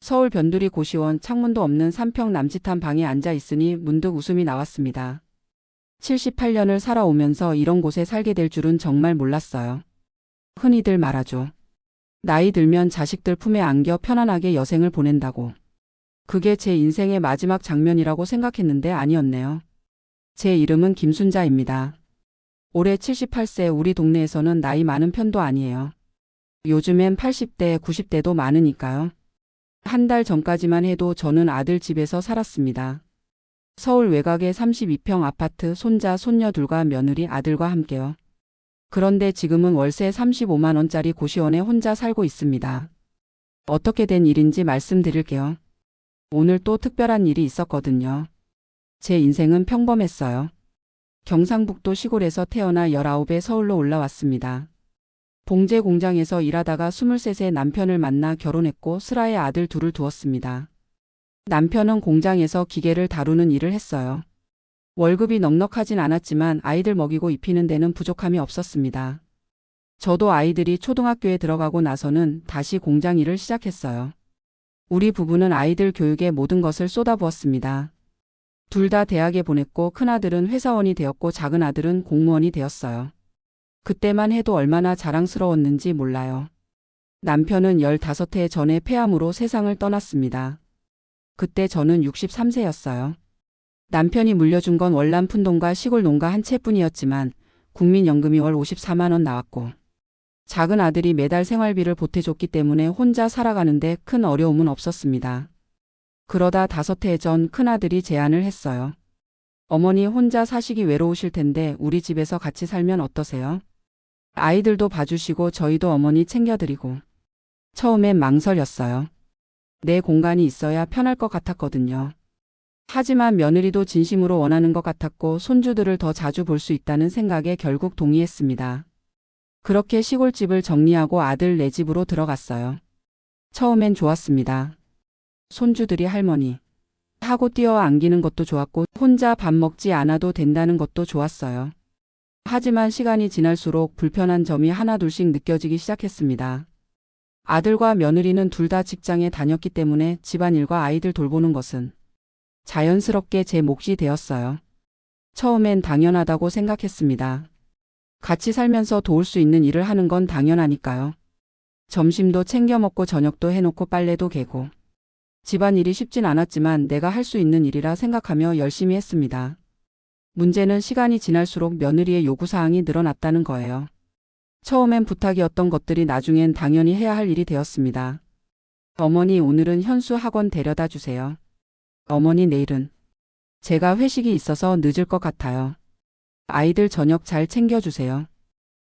서울 변두리 고시원 창문도 없는 3평 남짓한 방에 앉아 있으니 문득 웃음이 나왔습니다. 78년을 살아오면서 이런 곳에 살게 될 줄은 정말 몰랐어요. 흔히들 말하죠. 나이 들면 자식들 품에 안겨 편안하게 여생을 보낸다고. 그게 제 인생의 마지막 장면이라고 생각했는데 아니었네요. 제 이름은 김순자입니다. 올해 78세. 우리 동네에서는 나이 많은 편도 아니에요. 요즘엔 80대, 90대도 많으니까요. 한 달 전까지만 해도 저는 아들 집에서 살았습니다. 서울 외곽의 32평 아파트, 손자, 손녀 둘과 며느리, 아들과 함께요. 그런데 지금은 월세 35만 원짜리 고시원에 혼자 살고 있습니다. 어떻게 된 일인지 말씀드릴게요. 오늘 또 특별한 일이 있었거든요. 제 인생은 평범했어요. 경상북도 시골에서 태어나 19에 서울로 올라왔습니다. 봉제 공장에서 일하다가 23세 남편을 만나 결혼했고 슬하에 아들 둘을 두었습니다. 남편은 공장에서 기계를 다루는 일을 했어요. 월급이 넉넉하진 않았지만 아이들 먹이고 입히는 데는 부족함이 없었습니다. 저도 아이들이 초등학교에 들어가고 나서는 다시 공장 일을 시작했어요. 우리 부부는 아이들 교육에 모든 것을 쏟아부었습니다. 둘 다 대학에 보냈고 큰아들은 회사원이 되었고 작은 아들은 공무원이 되었어요. 그때만 해도 얼마나 자랑스러웠는지 몰라요. 남편은 15해 전에 폐암으로 세상을 떠났습니다. 그때 저는 63세였어요. 남편이 물려준 건 월남 푼돈과 시골 농가 한 채뿐이었지만 국민연금이 월 54만 원 나왔고 작은 아들이 매달 생활비를 보태줬기 때문에 혼자 살아가는데 큰 어려움은 없었습니다. 그러다 5해 전 큰아들이 제안을 했어요. 어머니 혼자 사시기 외로우실 텐데 우리 집에서 같이 살면 어떠세요? 아이들도 봐주시고 저희도 어머니 챙겨드리고. 처음엔 망설였어요. 내 공간이 있어야 편할 것 같았거든요. 하지만 며느리도 진심으로 원하는 것 같았고 손주들을 더 자주 볼 수 있다는 생각에 결국 동의했습니다. 그렇게 시골집을 정리하고 아들 내 집으로 들어갔어요. 처음엔 좋았습니다. 손주들이 할머니 하고 뛰어 안기는 것도 좋았고 혼자 밥 먹지 않아도 된다는 것도 좋았어요. 하지만 시간이 지날수록 불편한 점이 하나둘씩 느껴지기 시작했습니다. 아들과 며느리는 둘 다 직장에 다녔기 때문에 집안일과 아이들 돌보는 것은 자연스럽게 제 몫이 되었어요. 처음엔 당연하다고 생각했습니다. 같이 살면서 도울 수 있는 일을 하는 건 당연하니까요. 점심도 챙겨 먹고 저녁도 해놓고 빨래도 개고. 집안일이 쉽진 않았지만 내가 할 수 있는 일이라 생각하며 열심히 했습니다. 문제는 시간이 지날수록 며느리의 요구사항이 늘어났다는 거예요. 처음엔 부탁이었던 것들이 나중엔 당연히 해야 할 일이 되었습니다. 어머니 오늘은 현수 학원 데려다 주세요. 어머니 내일은 제가 회식이 있어서 늦을 것 같아요. 아이들 저녁 잘 챙겨주세요.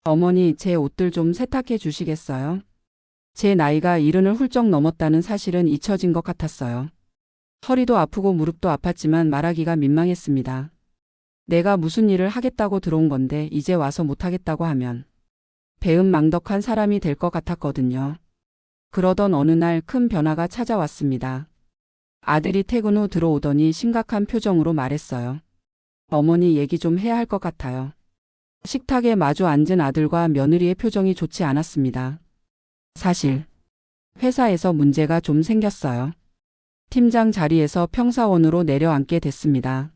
어머니 제 옷들 좀 세탁해 주시겠어요? 제 나이가 70을 훌쩍 넘었다는 사실은 잊혀진 것 같았어요. 허리도 아프고 무릎도 아팠지만 말하기가 민망했습니다. 내가 무슨 일을 하겠다고 들어온 건데 이제 와서 못하겠다고 하면 배은망덕한 사람이 될 것 같았거든요. 그러던 어느 날 큰 변화가 찾아왔습니다. 아들이 퇴근 후 들어오더니 심각한 표정으로 말했어요. 어머니 얘기 좀 해야 할 것 같아요. 식탁에 마주 앉은 아들과 며느리의 표정이 좋지 않았습니다. 사실 회사에서 문제가 좀 생겼어요. 팀장 자리에서 평사원으로 내려앉게 됐습니다.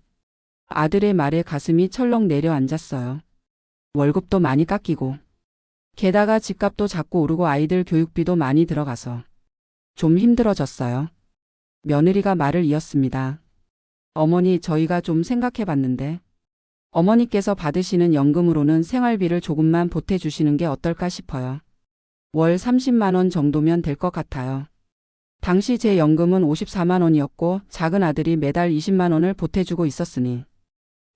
아들의 말에 가슴이 철렁 내려앉았어요. 월급도 많이 깎이고 게다가 집값도 자꾸 오르고 아이들 교육비도 많이 들어가서 좀 힘들어졌어요. 며느리가 말을 이었습니다. 어머니 저희가 좀 생각해 봤는데 어머니께서 받으시는 연금으로는 생활비를 조금만 보태주시는 게 어떨까 싶어요. 월 30만 원 정도면 될 것 같아요. 당시 제 연금은 54만 원이었고 작은 아들이 매달 20만 원을 보태주고 있었으니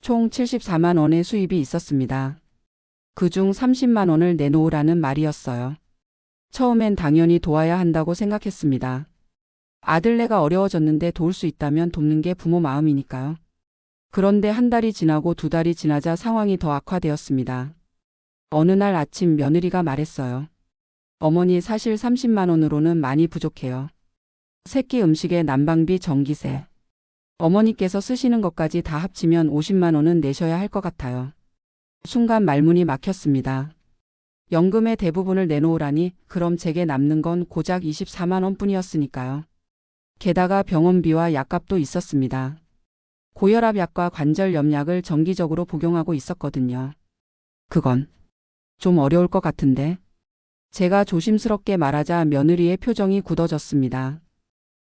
총 74만 원의 수입이 있었습니다. 그중 30만 원을 내놓으라는 말이었어요. 처음엔 당연히 도와야 한다고 생각했습니다. 아들네가 어려워졌는데 도울 수 있다면 돕는 게 부모 마음이니까요. 그런데 한 달이 지나고 두 달이 지나자 상황이 더 악화되었습니다. 어느 날 아침 며느리가 말했어요. 어머니 사실 30만 원으로는 많이 부족해요. 새끼 음식에 난방비, 전기세. 어머니께서 쓰시는 것까지 다 합치면 50만 원은 내셔야 할 것 같아요. 순간 말문이 막혔습니다. 연금의 대부분을 내놓으라니 그럼 제게 남는 건 고작 24만 원뿐이었으니까요. 게다가 병원비와 약값도 있었습니다. 고혈압약과 관절염약을 정기적으로 복용하고 있었거든요. 그건 좀 어려울 것 같은데. 제가 조심스럽게 말하자 며느리의 표정이 굳어졌습니다.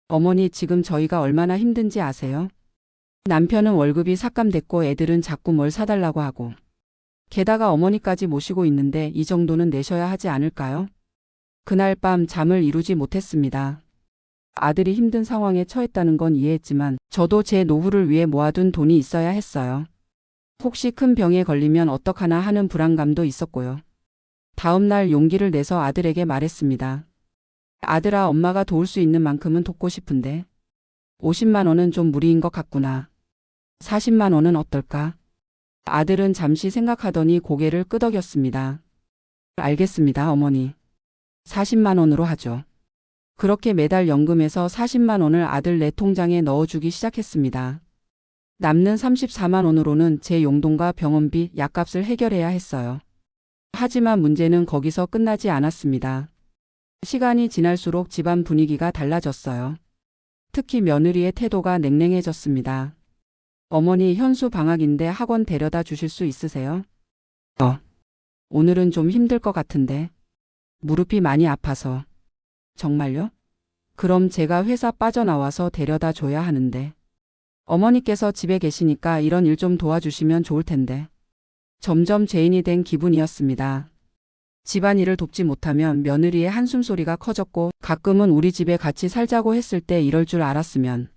어머니, 지금 저희가 얼마나 힘든지 아세요? 남편은 월급이 삭감됐고 애들은 자꾸 뭘 사달라고 하고. 게다가 어머니까지 모시고 있는데 이 정도는 내셔야 하지 않을까요? 그날 밤 잠을 이루지 못했습니다. 아들이 힘든 상황에 처했다는 건 이해했지만 저도 제 노후를 위해 모아둔 돈이 있어야 했어요. 혹시 큰 병에 걸리면 어떡하나 하는 불안감도 있었고요. 다음 날 용기를 내서 아들에게 말했습니다. 아들아, 엄마가 도울 수 있는 만큼은 돕고 싶은데 50만 원은 좀 무리인 것 같구나. 40만 원은 어떨까? 아들은 잠시 생각하더니 고개를 끄덕였습니다. 알겠습니다, 어머니. 40만 원으로 하죠. 그렇게 매달 연금에서 40만 원을 아들 통장에 넣어주기 시작했습니다. 남는 34만 원으로는 제 용돈과 병원비, 약값을 해결해야 했어요. 하지만 문제는 거기서 끝나지 않았습니다. 시간이 지날수록 집안 분위기가 달라졌어요. 특히 며느리의 태도가 냉랭해졌습니다. 어머니, 현수 방학인데 학원 데려다 주실 수 있으세요? 오늘은 좀 힘들 것 같은데. 무릎이 많이 아파서. 정말요? 그럼 제가 회사 빠져나와서 데려다 줘야 하는데. 어머니께서 집에 계시니까 이런 일 좀 도와주시면 좋을 텐데. 점점 죄인이 된 기분이었습니다. 집안일을 돕지 못하면 며느리의 한숨소리가 커졌고 가끔은 우리 집에 같이 살자고 했을 때 이럴 줄 알았으면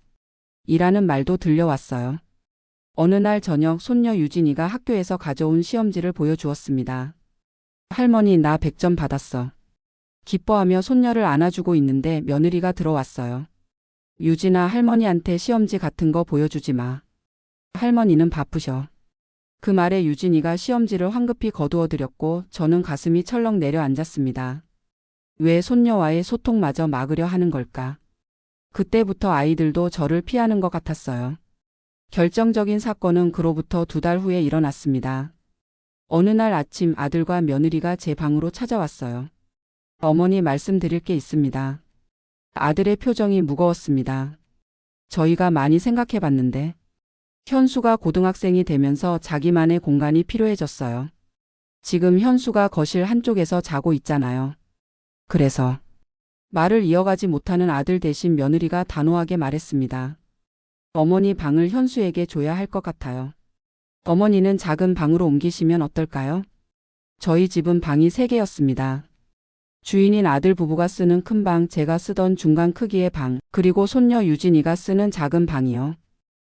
이라는 말도 들려왔어요. 어느 날 저녁 손녀 유진이가 학교에서 가져온 시험지를 보여주었습니다. 할머니, 나 100점 받았어. 기뻐하며 손녀를 안아주고 있는데 며느리가 들어왔어요. 유진아, 할머니한테 시험지 같은 거 보여주지 마. 할머니는 바쁘셔. 그 말에 유진이가 시험지를 황급히 거두어 드렸고 저는 가슴이 철렁 내려앉았습니다. 왜 손녀와의 소통마저 막으려 하는 걸까? 그때부터 아이들도 저를 피하는 것 같았어요. 결정적인 사건은 그로부터 2달 후에 일어났습니다. 어느 날 아침 아들과 며느리가 제 방으로 찾아왔어요. 어머니, 말씀드릴 게 있습니다. 아들의 표정이 무거웠습니다. 저희가 많이 생각해봤는데 현수가 고등학생이 되면서 자기만의 공간이 필요해졌어요. 지금 현수가 거실 한쪽에서 자고 있잖아요. 그래서 말을 이어가지 못하는 아들 대신 며느리가 단호하게 말했습니다. 어머니, 방을 현수에게 줘야 할 것 같아요. 어머니는 작은 방으로 옮기시면 어떨까요? 저희 집은 방이 3개였습니다. 주인인 아들 부부가 쓰는 큰 방, 제가 쓰던 중간 크기의 방, 그리고 손녀 유진이가 쓰는 작은 방이요.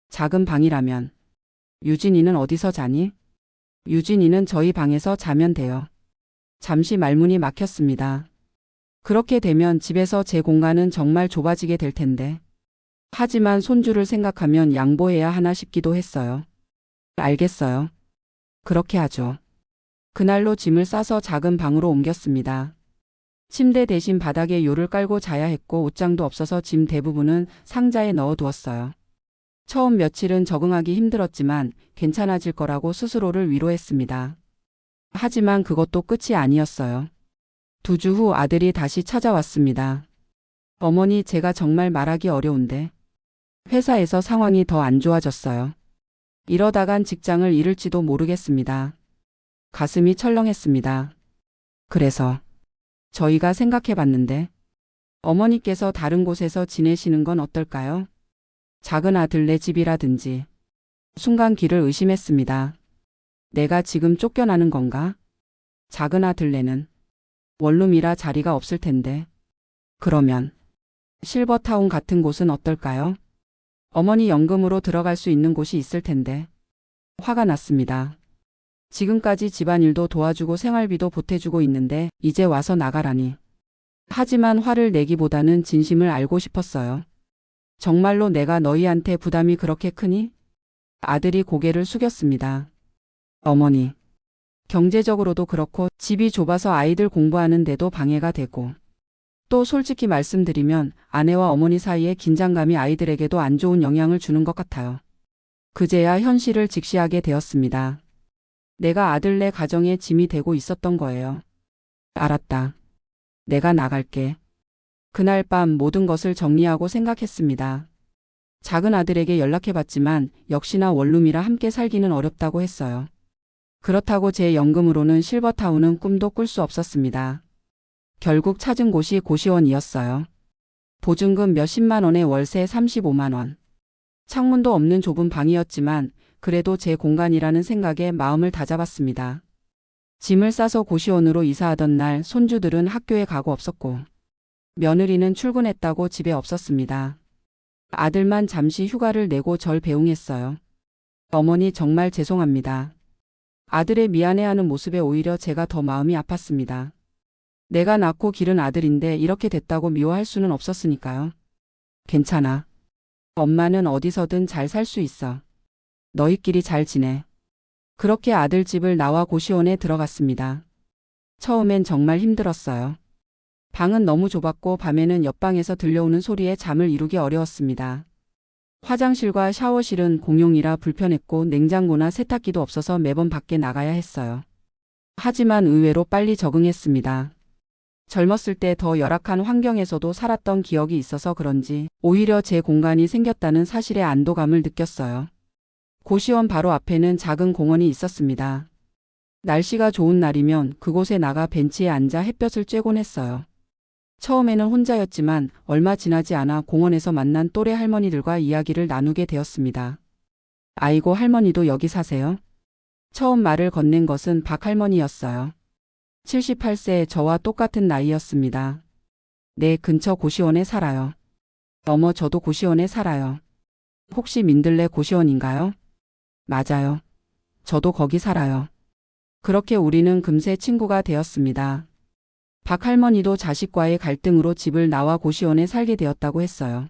작은 방이라면 유진이는 어디서 자니? 유진이는 저희 방에서 자면 돼요. 잠시 말문이 막혔습니다. 그렇게 되면 집에서 제 공간은 정말 좁아지게 될 텐데. 하지만 손주를 생각하면 양보해야 하나 싶기도 했어요. 알겠어요. 그렇게 하죠. 그날로 짐을 싸서 작은 방으로 옮겼습니다. 침대 대신 바닥에 요를 깔고 자야 했고 옷장도 없어서 짐 대부분은 상자에 넣어두었어요. 처음 며칠은 적응하기 힘들었지만 괜찮아질 거라고 스스로를 위로했습니다. 하지만 그것도 끝이 아니었어요. 2주 후 아들이 다시 찾아왔습니다. 어머니, 제가 정말 말하기 어려운데 회사에서 상황이 더 안 좋아졌어요. 이러다간 직장을 잃을지도 모르겠습니다. 가슴이 철렁했습니다. 그래서 저희가 생각해봤는데 어머니께서 다른 곳에서 지내시는 건 어떨까요? 작은 아들네 집이라든지. 순간 귀를 의심했습니다. 내가 지금 쫓겨나는 건가? 작은 아들네는 원룸이라 자리가 없을 텐데. 그러면 실버타운 같은 곳은 어떨까요? 어머니 연금으로 들어갈 수 있는 곳이 있을 텐데. 화가 났습니다. 지금까지 집안일도 도와주고 생활비도 보태주고 있는데 이제 와서 나가라니. 하지만 화를 내기보다는 진심을 알고 싶었어요. 정말로 내가 너희한테 부담이 그렇게 크니? 아들이 고개를 숙였습니다. 어머니, 경제적으로도 그렇고 집이 좁아서 아이들 공부하는 데도 방해가 되고 또 솔직히 말씀드리면 아내와 어머니 사이의 긴장감이 아이들에게도 안 좋은 영향을 주는 것 같아요. 그제야 현실을 직시하게 되었습니다. 내가 아들네 가정에 짐이 되고 있었던 거예요. 알았다. 내가 나갈게. 그날 밤 모든 것을 정리하고 생각했습니다. 작은 아들에게 연락해봤지만 역시나 원룸이라 함께 살기는 어렵다고 했어요. 그렇다고 제 연금으로는 실버타운은 꿈도 꿀 수 없었습니다. 결국 찾은 곳이 고시원이었어요. 보증금 몇십만 원에 월세 35만 원. 창문도 없는 좁은 방이었지만 그래도 제 공간이라는 생각에 마음을 다잡았습니다. 짐을 싸서 고시원으로 이사하던 날 손주들은 학교에 가고 없었고 며느리는 출근했다고 집에 없었습니다. 아들만 잠시 휴가를 내고 절 배웅했어요. 어머니 정말 죄송합니다. 아들의 미안해하는 모습에 오히려 제가 더 마음이 아팠습니다. 내가 낳고 기른 아들인데 이렇게 됐다고 미워할 수는 없었으니까요. 괜찮아. 엄마는 어디서든 잘 살 수 있어. 너희끼리 잘 지내. 그렇게 아들 집을 나와 고시원에 들어갔습니다. 처음엔 정말 힘들었어요. 방은 너무 좁았고 밤에는 옆방에서 들려오는 소리에 잠을 이루기 어려웠습니다. 화장실과 샤워실은 공용이라 불편했고 냉장고나 세탁기도 없어서 매번 밖에 나가야 했어요. 하지만 의외로 빨리 적응했습니다. 젊었을 때 더 열악한 환경에서도 살았던 기억이 있어서 그런지 오히려 제 공간이 생겼다는 사실에 안도감을 느꼈어요. 고시원 바로 앞에는 작은 공원이 있었습니다. 날씨가 좋은 날이면 그곳에 나가 벤치에 앉아 햇볕을 쬐곤 했어요. 처음에는 혼자였지만 얼마 지나지 않아 공원에서 만난 또래 할머니들과 이야기를 나누게 되었습니다. 아이고 할머니도 여기 사세요? 처음 말을 건넨 것은 박 할머니였어요. 78세 저와 똑같은 나이였습니다. 네, 근처 고시원에 살아요. 어머, 저도 고시원에 살아요. 혹시 민들레 고시원인가요? 맞아요. 저도 거기 살아요. 그렇게 우리는 금세 친구가 되었습니다. 박 할머니도 자식과의 갈등으로 집을 나와 고시원에 살게 되었다고 했어요.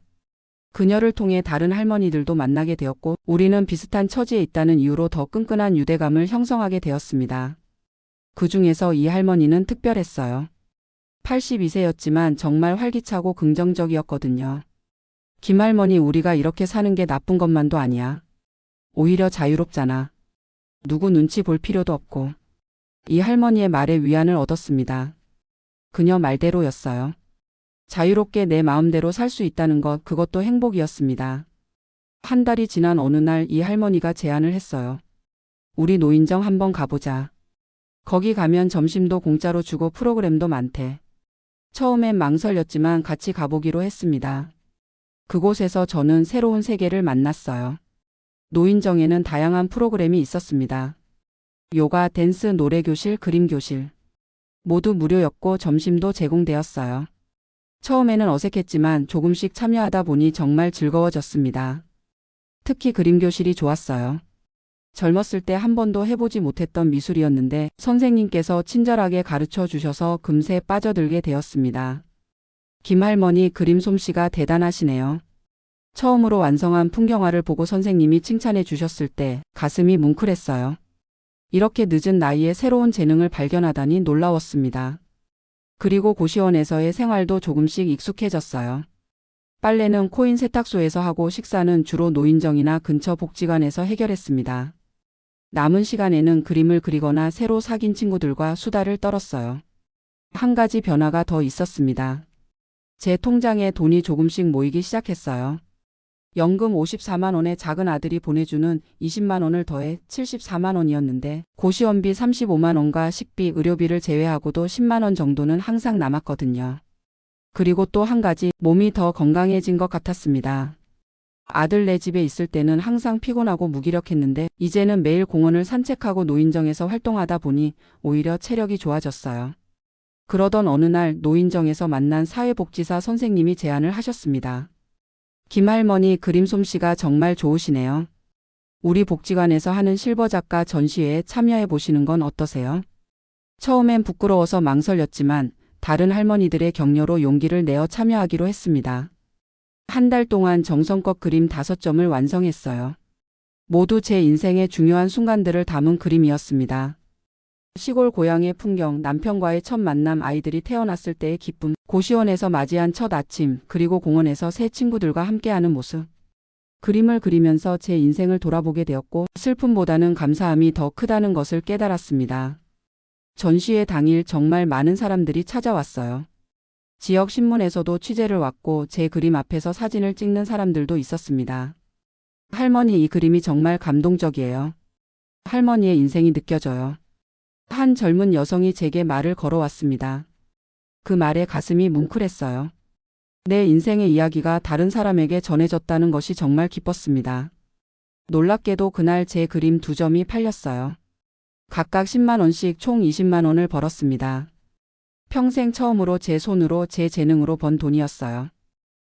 그녀를 통해 다른 할머니들도 만나게 되었고 우리는 비슷한 처지에 있다는 이유로 더 끈끈한 유대감을 형성하게 되었습니다. 그 중에서 이 할머니는 특별했어요. 82세였지만 정말 활기차고 긍정적이었거든요. 김할머니, 우리가 이렇게 사는 게 나쁜 것만도 아니야. 오히려 자유롭잖아. 누구 눈치 볼 필요도 없고. 이 할머니의 말에 위안을 얻었습니다. 그녀 말대로였어요. 자유롭게 내 마음대로 살 수 있다는 것, 그것도 행복이었습니다. 한 달이 지난 어느 날 이 할머니가 제안을 했어요. 우리 노인정 한번 가보자. 거기 가면 점심도 공짜로 주고 프로그램도 많대. 처음엔 망설였지만 같이 가보기로 했습니다. 그곳에서 저는 새로운 세계를 만났어요. 노인정에는 다양한 프로그램이 있었습니다. 요가, 댄스, 노래교실, 그림교실. 모두 무료였고 점심도 제공되었어요. 처음에는 어색했지만 조금씩 참여하다 보니 정말 즐거워졌습니다. 특히 그림교실이 좋았어요. 젊었을 때 한 번도 해보지 못했던 미술이었는데 선생님께서 친절하게 가르쳐 주셔서 금세 빠져들게 되었습니다. 김할머니 그림 솜씨가 대단하시네요. 처음으로 완성한 풍경화를 보고 선생님이 칭찬해 주셨을 때 가슴이 뭉클했어요. 이렇게 늦은 나이에 새로운 재능을 발견하다니 놀라웠습니다. 그리고 고시원에서의 생활도 조금씩 익숙해졌어요. 빨래는 코인 세탁소에서 하고 식사는 주로 노인정이나 근처 복지관에서 해결했습니다. 남은 시간에는 그림을 그리거나 새로 사귄 친구들과 수다를 떨었어요. 한 가지 변화가 더 있었습니다. 제 통장에 돈이 조금씩 모이기 시작했어요. 연금 54만 원에 작은 아들이 보내주는 20만 원을 더해 74만 원이었는데 고시원비 35만 원과 식비, 의료비를 제외하고도 10만 원 정도는 항상 남았거든요. 그리고 또 한 가지, 몸이 더 건강해진 것 같았습니다. 아들네 집에 있을 때는 항상 피곤하고 무기력했는데 이제는 매일 공원을 산책하고 노인정에서 활동하다 보니 오히려 체력이 좋아졌어요. 그러던 어느 날 노인정에서 만난 사회복지사 선생님이 제안을 하셨습니다. 김할머니 그림 솜씨가 정말 좋으시네요. 우리 복지관에서 하는 실버 작가 전시회에 참여해 보시는 건 어떠세요? 처음엔 부끄러워서 망설였지만 다른 할머니들의 격려로 용기를 내어 참여하기로 했습니다. 한 달 동안 정성껏 그림 5점을 완성했어요. 모두 제 인생의 중요한 순간들을 담은 그림이었습니다. 시골 고향의 풍경, 남편과의 첫 만남, 아이들이 태어났을 때의 기쁨, 고시원에서 맞이한 첫 아침, 그리고 공원에서 새 친구들과 함께하는 모습. 그림을 그리면서 제 인생을 돌아보게 되었고 슬픔보다는 감사함이 더 크다는 것을 깨달았습니다. 전시회 당일 정말 많은 사람들이 찾아왔어요. 지역 신문에서도 취재를 왔고 제 그림 앞에서 사진을 찍는 사람들도 있었습니다. 할머니, 이 그림이 정말 감동적이에요. 할머니의 인생이 느껴져요. 한 젊은 여성이 제게 말을 걸어왔습니다. 그 말에 가슴이 뭉클했어요. 내 인생의 이야기가 다른 사람에게 전해졌다는 것이 정말 기뻤습니다. 놀랍게도 그날 제 그림 2점이 팔렸어요. 각각 10만 원씩 총 20만 원을 벌었습니다. 평생 처음으로 제 손으로 제 재능으로 번 돈이었어요.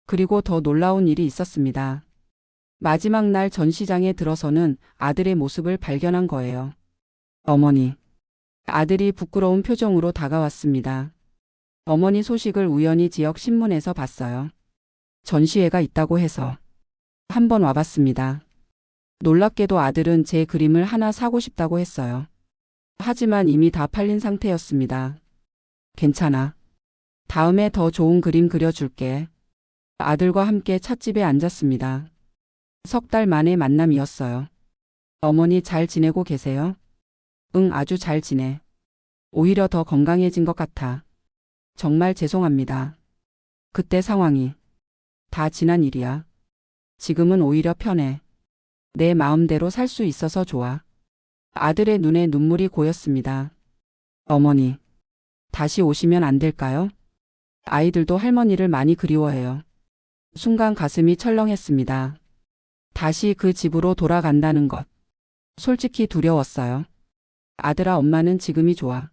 그리고 더 놀라운 일이 있었습니다. 마지막 날 전시장에 들어서는 아들의 모습을 발견한 거예요. 어머니. 아들이 부끄러운 표정으로 다가왔습니다. 어머니, 소식을 우연히 지역 신문에서 봤어요. 전시회가 있다고 해서 한번 와봤습니다. 놀랍게도 아들은 제 그림을 하나 사고 싶다고 했어요. 하지만 이미 다 팔린 상태였습니다. 괜찮아. 다음에 더 좋은 그림 그려줄게. 아들과 함께 찻집에 앉았습니다. 3달 만의 만남이었어요. 어머니, 잘 지내고 계세요? 응, 아주 잘 지내. 오히려 더 건강해진 것 같아. 정말 죄송합니다. 그때 상황이 다 지난 일이야. 지금은 오히려 편해. 내 마음대로 살 수 있어서 좋아. 아들의 눈에 눈물이 고였습니다. 어머니, 다시 오시면 안 될까요? 아이들도 할머니를 많이 그리워해요. 순간 가슴이 철렁했습니다. 다시 그 집으로 돌아간다는 것. 솔직히 두려웠어요. 아들아, 엄마는 지금이 좋아.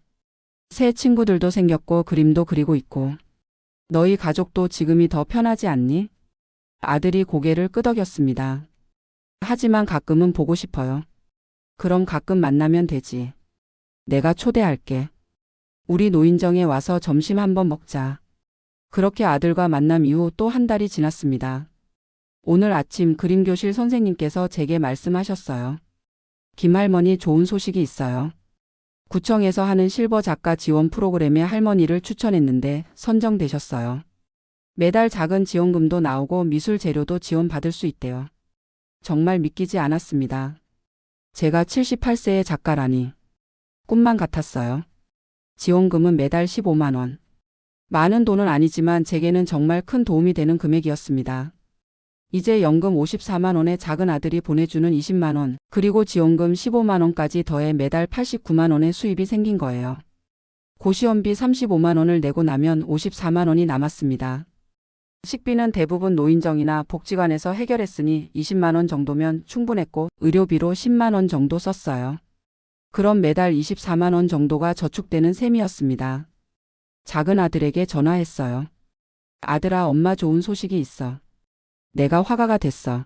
새 친구들도 생겼고 그림도 그리고 있고. 너희 가족도 지금이 더 편하지 않니? 아들이 고개를 끄덕였습니다. 하지만 가끔은 보고 싶어요. 그럼 가끔 만나면 되지. 내가 초대할게. 우리 노인정에 와서 점심 한번 먹자. 그렇게 아들과 만남 이후 또 1달이 지났습니다. 오늘 아침 그림교실 선생님께서 제게 말씀하셨어요. 김할머니, 좋은 소식이 있어요. 구청에서 하는 실버 작가 지원 프로그램에 할머니를 추천했는데 선정되셨어요. 매달 작은 지원금도 나오고 미술 재료도 지원받을 수 있대요. 정말 믿기지 않았습니다. 제가 78세의 작가라니. 꿈만 같았어요. 지원금은 매달 15만 원. 많은 돈은 아니지만 제게는 정말 큰 도움이 되는 금액이었습니다. 이제 연금 54만 원에 작은 아들이 보내주는 20만 원, 그리고 지원금 15만 원까지 더해 매달 89만 원의 수입이 생긴 거예요. 고시원비 35만 원을 내고 나면 54만 원이 남았습니다. 식비는 대부분 노인정이나 복지관에서 해결했으니 20만 원 정도면 충분했고 의료비로 10만 원 정도 썼어요. 그럼 매달 24만 원 정도가 저축되는 셈이었습니다. 작은 아들에게 전화했어요. 아들아, 엄마 좋은 소식이 있어. 내가 화가가 됐어.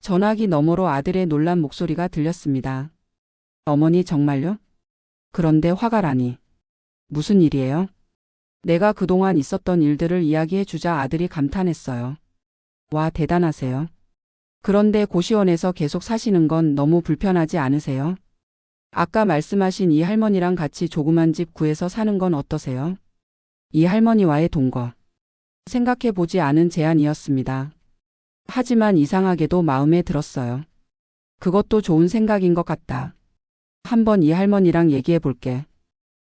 전화기 너머로 아들의 놀란 목소리가 들렸습니다. 어머니, 정말요? 그런데 화가라니. 무슨 일이에요? 내가 그동안 있었던 일들을 이야기해 주자 아들이 감탄했어요. 와, 대단하세요. 그런데 고시원에서 계속 사시는 건 너무 불편하지 않으세요? 아까 말씀하신 이 할머니랑 같이 조그만 집 구해서 사는 건 어떠세요? 이 할머니와의 동거. 생각해 보지 않은 제안이었습니다. 하지만 이상하게도 마음에 들었어요. 그것도 좋은 생각인 것 같다. 한번 이 할머니랑 얘기해 볼게.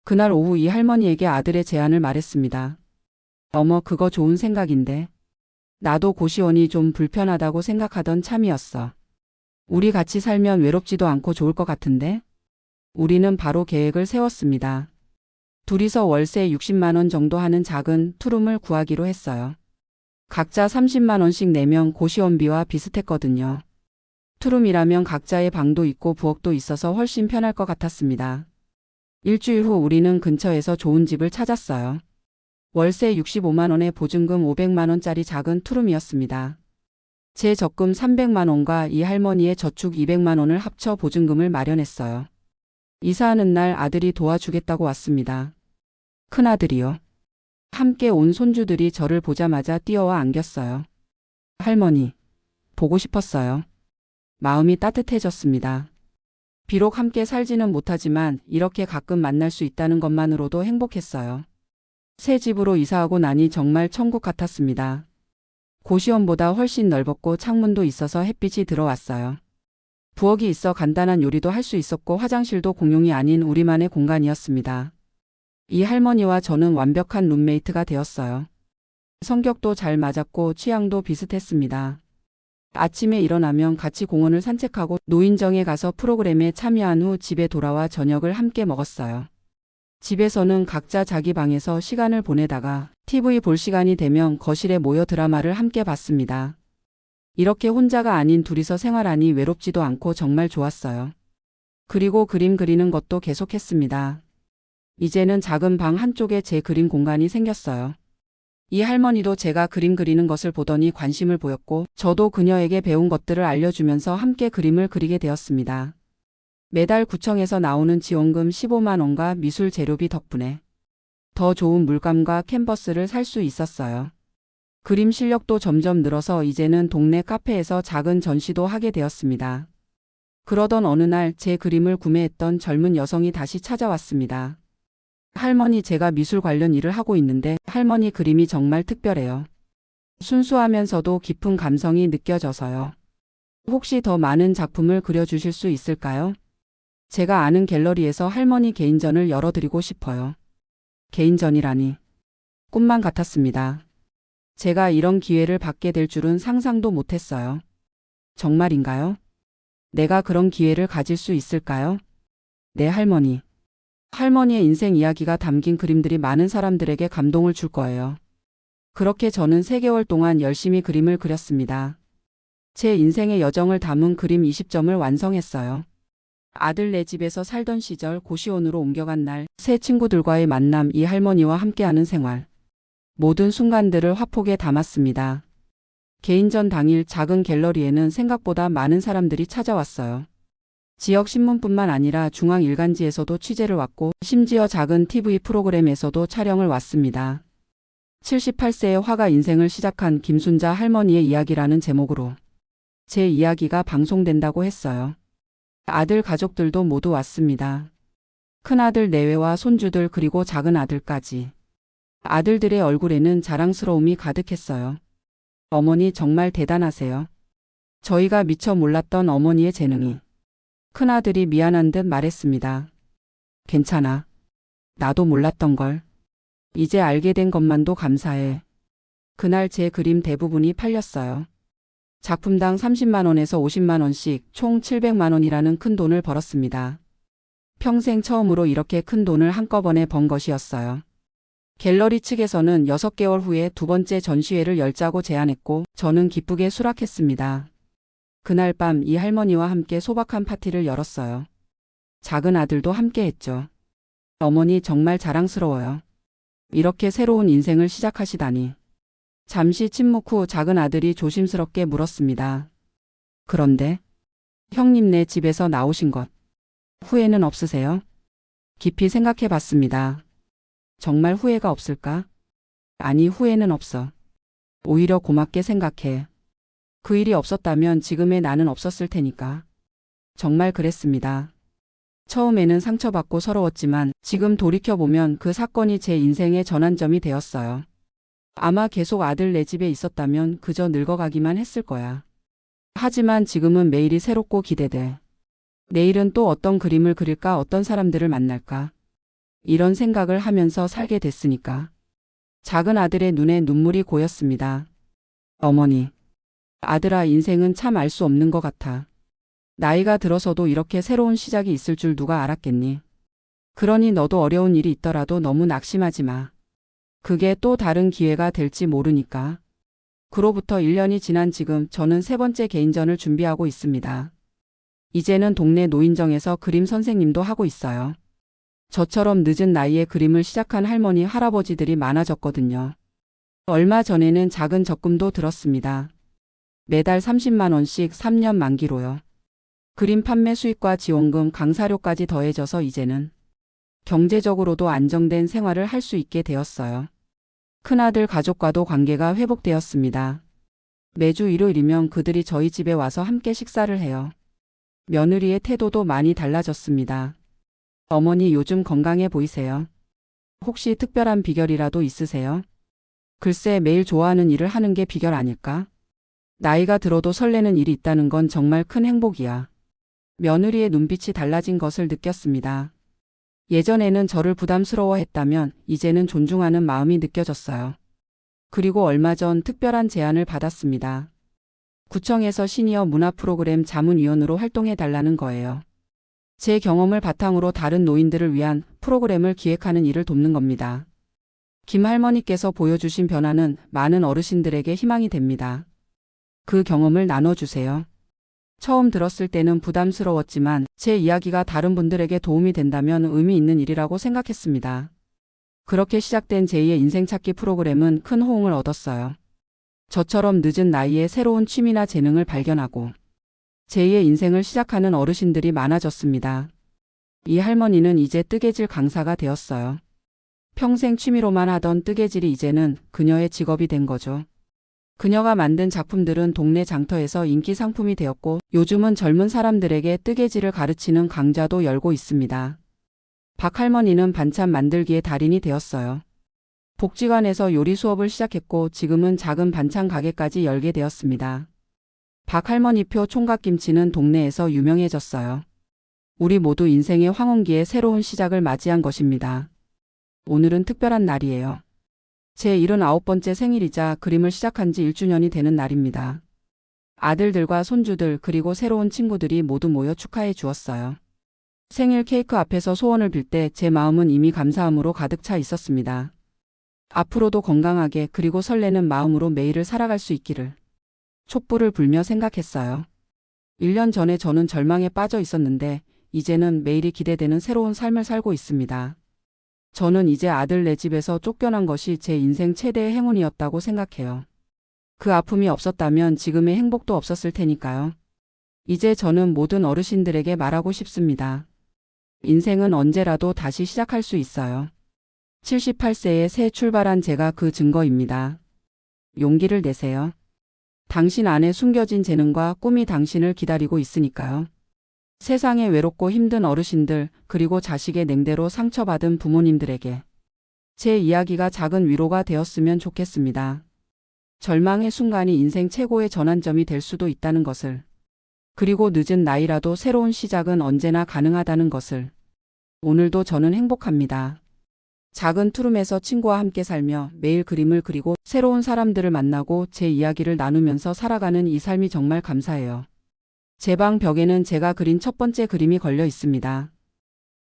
그날 오후 이 할머니에게 아들의 제안을 말했습니다. 어머, 그거 좋은 생각인데. 나도 고시원이 좀 불편하다고 생각하던 참이었어. 우리 같이 살면 외롭지도 않고 좋을 것 같은데? 우리는 바로 계획을 세웠습니다. 둘이서 월세 60만 원 정도 하는 작은 투룸을 구하기로 했어요. 각자 30만 원씩 내면 고시원비와 비슷했거든요. 투룸이라면 각자의 방도 있고 부엌도 있어서 훨씬 편할 것 같았습니다. 일주일 후 우리는 근처에서 좋은 집을 찾았어요. 월세 65만 원에 보증금 500만 원짜리 작은 투룸이었습니다. 제 적금 300만 원과 이 할머니의 저축 200만 원을 합쳐 보증금을 마련했어요. 이사하는 날 아들이 도와주겠다고 왔습니다. 큰아들이요. 함께 온 손주들이 저를 보자마자 뛰어와 안겼어요. 할머니, 보고 싶었어요. 마음이 따뜻해졌습니다. 비록 함께 살지는 못하지만 이렇게 가끔 만날 수 있다는 것만으로도 행복했어요. 새 집으로 이사하고 나니 정말 천국 같았습니다. 고시원보다 훨씬 넓었고 창문도 있어서 햇빛이 들어왔어요. 부엌이 있어 간단한 요리도 할 수 있었고 화장실도 공용이 아닌 우리만의 공간이었습니다. 이 할머니와 저는 완벽한 룸메이트가 되었어요. 성격도 잘 맞았고 취향도 비슷했습니다. 아침에 일어나면 같이 공원을 산책하고 노인정에 가서 프로그램에 참여한 후 집에 돌아와 저녁을 함께 먹었어요. 집에서는 각자 자기 방에서 시간을 보내다가 TV 볼 시간이 되면 거실에 모여 드라마를 함께 봤습니다. 이렇게 혼자가 아닌 둘이서 생활하니 외롭지도 않고 정말 좋았어요. 그리고 그림 그리는 것도 계속했습니다. 이제는 작은 방 한쪽에 제 그림 공간이 생겼어요. 이 할머니도 제가 그림 그리는 것을 보더니 관심을 보였고 저도 그녀에게 배운 것들을 알려주면서 함께 그림을 그리게 되었습니다. 매달 구청에서 나오는 지원금 15만 원과 미술 재료비 덕분에 더 좋은 물감과 캔버스를 살 수 있었어요. 그림 실력도 점점 늘어서 이제는 동네 카페에서 작은 전시도 하게 되었습니다. 그러던 어느 날 제 그림을 구매했던 젊은 여성이 다시 찾아왔습니다. 할머니, 제가 미술 관련 일을 하고 있는데 할머니 그림이 정말 특별해요. 순수하면서도 깊은 감성이 느껴져서요. 혹시 더 많은 작품을 그려주실 수 있을까요? 제가 아는 갤러리에서 할머니 개인전을 열어드리고 싶어요. 개인전이라니. 꿈만 같았습니다. 제가 이런 기회를 받게 될 줄은 상상도 못했어요. 정말인가요? 내가 그런 기회를 가질 수 있을까요? 네, 할머니. 할머니의 인생 이야기가 담긴 그림들이 많은 사람들에게 감동을 줄 거예요. 그렇게 저는 3개월 동안 열심히 그림을 그렸습니다. 제 인생의 여정을 담은 그림 20점을 완성했어요. 아들 네 집에서 살던 시절 고시원으로 옮겨간 날, 새 친구들과의 만남, 이 할머니와 함께하는 생활. 모든 순간들을 화폭에 담았습니다. 개인전 당일 작은 갤러리에는 생각보다 많은 사람들이 찾아왔어요. 지역 신문뿐만 아니라 중앙일간지에서도 취재를 왔고 심지어 작은 TV 프로그램에서도 촬영을 왔습니다. 78세의 화가 인생을 시작한 김순자 할머니의 이야기라는 제목으로 제 이야기가 방송된다고 했어요. 아들 가족들도 모두 왔습니다. 큰아들 내외와 손주들 그리고 작은 아들까지. 아들들의 얼굴에는 자랑스러움이 가득했어요. 어머니 정말 대단하세요. 저희가 미처 몰랐던 어머니의 재능이. 큰아들이 미안한 듯 말했습니다. 괜찮아. 나도 몰랐던 걸. 이제 알게 된 것만도 감사해. 그날 제 그림 대부분이 팔렸어요. 작품당 30만 원에서 50만 원씩 총 700만 원이라는 큰 돈을 벌었습니다. 평생 처음으로 이렇게 큰 돈을 한꺼번에 번 것이었어요. 갤러리 측에서는 6개월 후에 2번째 전시회를 열자고 제안했고 저는 기쁘게 수락했습니다. 그날 밤 이 할머니와 함께 소박한 파티를 열었어요. 작은 아들도 함께 했죠. 어머니 정말 자랑스러워요. 이렇게 새로운 인생을 시작하시다니. 잠시 침묵 후 작은 아들이 조심스럽게 물었습니다. 그런데 형님네 집에서 나오신 것 후회는 없으세요? 깊이 생각해 봤습니다. 정말 후회가 없을까? 아니, 후회는 없어. 오히려 고맙게 생각해. 그 일이 없었다면 지금의 나는 없었을 테니까. 정말 그랬습니다. 처음에는 상처받고 서러웠지만 지금 돌이켜보면 그 사건이 제 인생의 전환점이 되었어요. 아마 계속 아들 내 집에 있었다면 그저 늙어가기만 했을 거야. 하지만 지금은 매일이 새롭고 기대돼. 내일은 또 어떤 그림을 그릴까, 어떤 사람들을 만날까. 이런 생각을 하면서 살게 됐으니까. 작은 아들의 눈에 눈물이 고였습니다. 어머니. 아들아, 인생은 참 알 수 없는 것 같아. 나이가 들어서도 이렇게 새로운 시작이 있을 줄 누가 알았겠니? 그러니 너도 어려운 일이 있더라도 너무 낙심하지 마. 그게 또 다른 기회가 될지 모르니까. 그로부터 1년이 지난 지금 저는 3번째 개인전을 준비하고 있습니다. 이제는 동네 노인정에서 그림 선생님도 하고 있어요. 저처럼 늦은 나이에 그림을 시작한 할머니, 할아버지들이 많아졌거든요. 얼마 전에는 작은 적금도 들었습니다. 매달 30만 원씩 3년 만기로요. 그림 판매 수익과 지원금, 강사료까지 더해져서 이제는 경제적으로도 안정된 생활을 할 수 있게 되었어요. 큰아들 가족과도 관계가 회복되었습니다. 매주 일요일이면 그들이 저희 집에 와서 함께 식사를 해요. 며느리의 태도도 많이 달라졌습니다. 어머니 요즘 건강해 보이세요. 혹시 특별한 비결이라도 있으세요? 글쎄, 매일 좋아하는 일을 하는 게 비결 아닐까? 나이가 들어도 설레는 일이 있다는 건 정말 큰 행복이야. 며느리의 눈빛이 달라진 것을 느꼈습니다. 예전에는 저를 부담스러워했다면 이제는 존중하는 마음이 느껴졌어요. 그리고 얼마 전 특별한 제안을 받았습니다. 구청에서 시니어 문화 프로그램 자문위원으로 활동해 달라는 거예요. 제 경험을 바탕으로 다른 노인들을 위한 프로그램을 기획하는 일을 돕는 겁니다. 김 할머니께서 보여주신 변화는 많은 어르신들에게 희망이 됩니다. 그 경험을 나눠주세요. 처음 들었을 때는 부담스러웠지만 제 이야기가 다른 분들에게 도움이 된다면 의미 있는 일이라고 생각했습니다. 그렇게 시작된 제2의 인생 찾기 프로그램은 큰 호응을 얻었어요. 저처럼 늦은 나이에 새로운 취미나 재능을 발견하고 제2의 인생을 시작하는 어르신들이 많아졌습니다. 이 할머니는 이제 뜨개질 강사가 되었어요. 평생 취미로만 하던 뜨개질이 이제는 그녀의 직업이 된 거죠. 그녀가 만든 작품들은 동네 장터에서 인기 상품이 되었고 요즘은 젊은 사람들에게 뜨개질을 가르치는 강좌도 열고 있습니다. 박 할머니는 반찬 만들기의 달인이 되었어요. 복지관에서 요리 수업을 시작했고 지금은 작은 반찬 가게까지 열게 되었습니다. 박 할머니표 총각김치는 동네에서 유명해졌어요. 우리 모두 인생의 황혼기에 새로운 시작을 맞이한 것입니다. 오늘은 특별한 날이에요. 제 79번째 생일이자 그림을 시작한 지 1주년이 되는 날입니다. 아들들과 손주들 그리고 새로운 친구들이 모두 모여 축하해 주었어요. 생일 케이크 앞에서 소원을 빌 때 제 마음은 이미 감사함으로 가득 차 있었습니다. 앞으로도 건강하게 그리고 설레는 마음으로 매일을 살아갈 수 있기를 촛불을 불며 생각했어요. 1년 전에 저는 절망에 빠져 있었는데 이제는 매일이 기대되는 새로운 삶을 살고 있습니다. 저는 이제 아들 네 집에서 쫓겨난 것이 제 인생 최대의 행운이었다고 생각해요. 그 아픔이 없었다면 지금의 행복도 없었을 테니까요. 이제 저는 모든 어르신들에게 말하고 싶습니다. 인생은 언제라도 다시 시작할 수 있어요. 78세에 새 출발한 제가 그 증거입니다. 용기를 내세요. 당신 안에 숨겨진 재능과 꿈이 당신을 기다리고 있으니까요. 세상에 외롭고 힘든 어르신들 그리고 자식의 냉대로 상처받은 부모님들에게 제 이야기가 작은 위로가 되었으면 좋겠습니다. 절망의 순간이 인생 최고의 전환점이 될 수도 있다는 것을 그리고 늦은 나이라도 새로운 시작은 언제나 가능하다는 것을 오늘도 저는 행복합니다. 작은 투룸에서 친구와 함께 살며 매일 그림을 그리고 새로운 사람들을 만나고 제 이야기를 나누면서 살아가는 이 삶이 정말 감사해요. 제 방 벽에는 제가 그린 첫 번째 그림이 걸려 있습니다.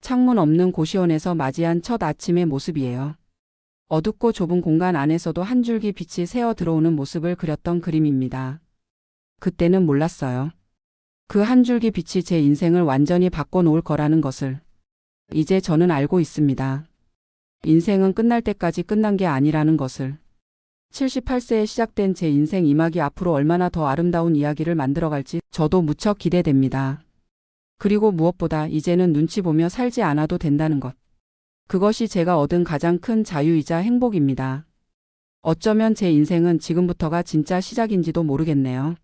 창문 없는 고시원에서 맞이한 첫 아침의 모습이에요. 어둡고 좁은 공간 안에서도 한 줄기 빛이 새어 들어오는 모습을 그렸던 그림입니다. 그때는 몰랐어요. 그 한 줄기 빛이 제 인생을 완전히 바꿔놓을 거라는 것을 이제 저는 알고 있습니다. 인생은 끝날 때까지 끝난 게 아니라는 것을 78세에 시작된 제 인생 이막이 앞으로 얼마나 더 아름다운 이야기를 만들어갈지 저도 무척 기대됩니다. 그리고 무엇보다 이제는 눈치 보며 살지 않아도 된다는 것. 그것이 제가 얻은 가장 큰 자유이자 행복입니다. 어쩌면 제 인생은 지금부터가 진짜 시작인지도 모르겠네요.